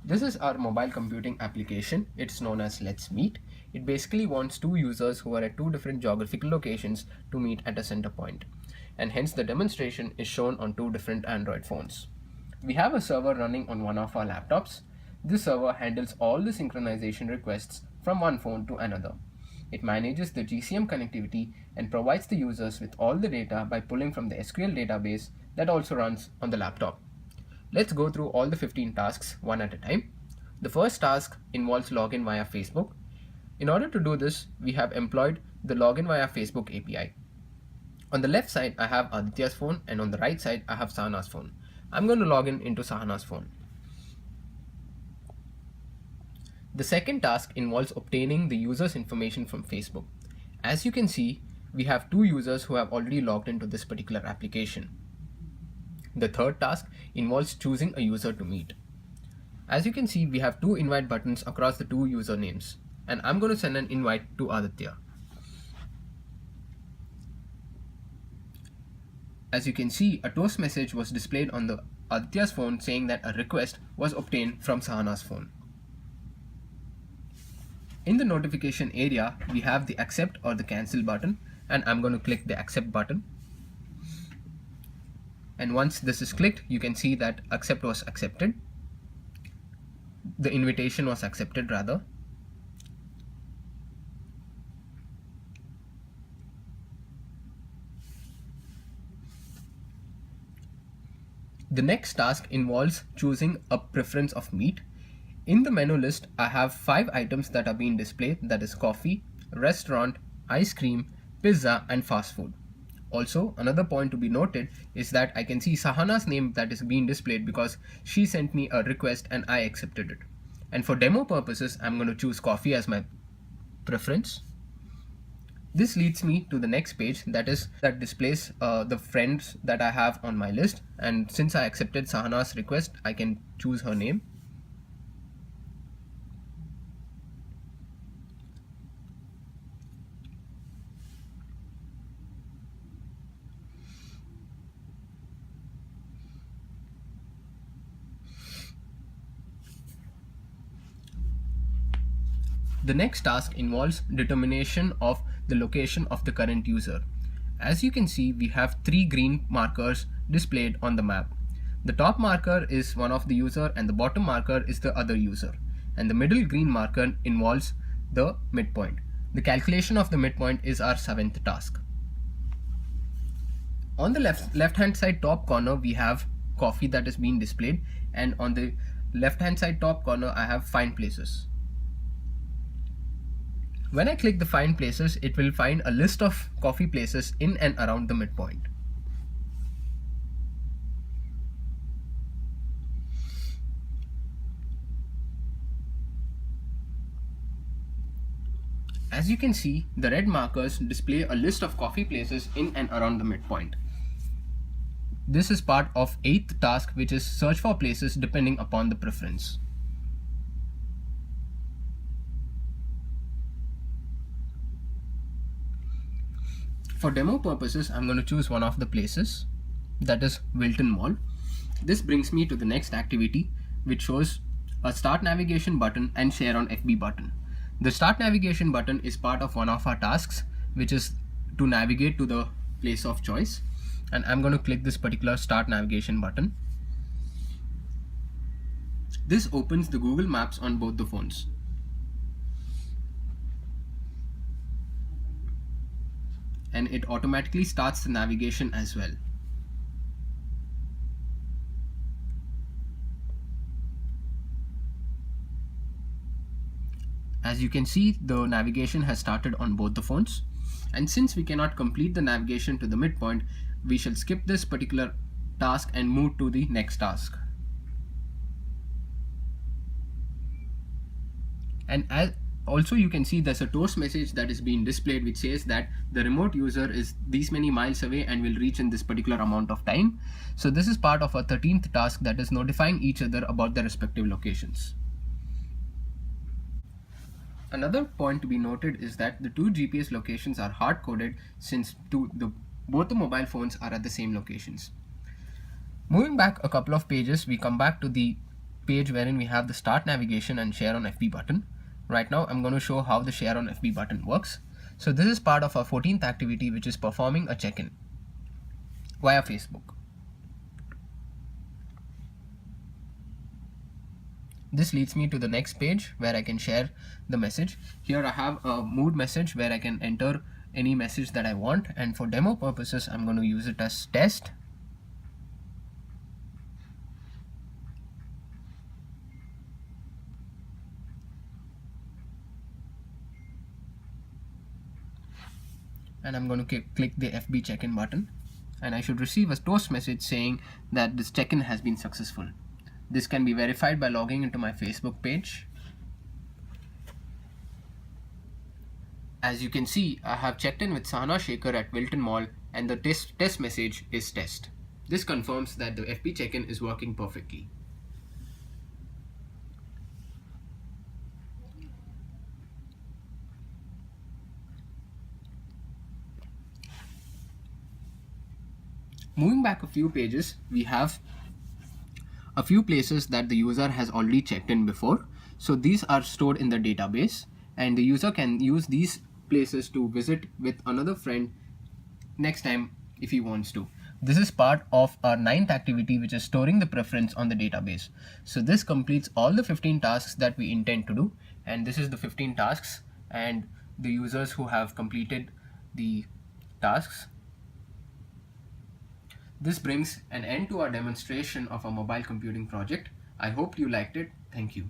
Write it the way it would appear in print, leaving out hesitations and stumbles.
This is our mobile computing application. It's known as Let's Meet. It basically wants two users who are at two different geographical locations to meet at a center point. And hence the demonstration is shown on two different Android phones. We have a server running on one of our laptops. This server handles all the synchronization requests from one phone to another. It manages the GCM connectivity and provides the users with all the data by pulling from the SQL database that also runs on the laptop. Let's go through all the 15 tasks one at a time. The first task involves login via Facebook. In order to do this, we have employed the login via Facebook API. On the left side, I have Aditya's phone, and on the right side, I have Sahana's phone. I'm going to log in into Sahana's phone. The second task involves obtaining the user's information from Facebook. As you can see, we have two users who have already logged into this particular application. The third task involves choosing a user to meet. As you can see, we have two invite buttons across the two usernames, and I'm going to send an invite to Aditya. As you can see, a toast message was displayed on the Aditya's phone saying that a request was obtained from Sahana's phone. In the notification area, we have the accept or the cancel button, and I'm going to click the accept button. And once this is clicked, you can see that accept was accepted. The invitation was accepted rather. The next task involves choosing a preference of meat. In the menu list, I have 5 items that are being displayed, that is coffee, restaurant, ice cream, pizza, and fast food. Also, another point to be noted is that I can see Sahana's name that is being displayed because she sent me a request and I accepted it. And for demo purposes, I'm going to choose coffee as my preference. This leads me to the next page that displays the friends that I have on my list, and since I accepted Sahana's request, I can choose her name. The next task involves determination of the location of the current user. As you can see, we have 3 green markers displayed on the map. The top marker is one of the user and the bottom marker is the other user. And the middle green marker involves the midpoint. The calculation of the midpoint is our 7th task. On the left hand side top corner, we have coffee that is being displayed, and on the left hand side top corner, I have find places. When I click the find places, it will find a list of coffee places in and around the midpoint. As you can see, the red markers display a list of coffee places in and around the midpoint. This is part of 8th task, which is search for places depending upon the preference. For demo purposes, I'm going to choose one of the places, that is Wilton Mall. This brings me to the next activity, which shows a start navigation button and share on FB button. The start navigation button is part of one of our tasks, which is to navigate to the place of choice. And I'm going to click this particular start navigation button. This opens the Google Maps on both the phones. And it automatically starts the navigation as well. As you can see, the navigation has started on both the phones. And since we cannot complete the navigation to the midpoint, we shall skip this particular task and move to the next task. And also you can see there's a toast message that is being displayed which says that the remote user is these many miles away and will reach in this particular amount of time. So this is part of a 13th task that is notifying each other about their respective locations. Another point to be noted is that the two GPS locations are hard-coded since both the mobile phones are at the same locations. Moving back a couple of pages, we come back to the page wherein we have the start navigation and share on FB button. Right now I'm going to show how the share on FB button works. So this is part of our 14th activity, which is performing a check-in via Facebook. This leads me to the next page where I can share the message. Here I have a mood message where I can enter any message that I want, and for demo purposes I'm going to use it as test. And I'm going to click the FB check-in button, and I should receive a toast message saying that this check-in has been successful. This can be verified by logging into my Facebook page. As you can see, I have checked in with Sahana Shekhar at Wilton Mall, and the test message is test. This confirms that the FB check-in is working perfectly. Moving back a few pages, we have a few places that the user has already checked in before. So these are stored in the database, and the user can use these places to visit with another friend next time if he wants to. This is part of our 9th activity, which is storing the preference on the database. So this completes all the 15 tasks that we intend to do, and this is the 15 tasks and the users who have completed the tasks. This brings an end to our demonstration of a mobile computing project. I hope you liked it. Thank you.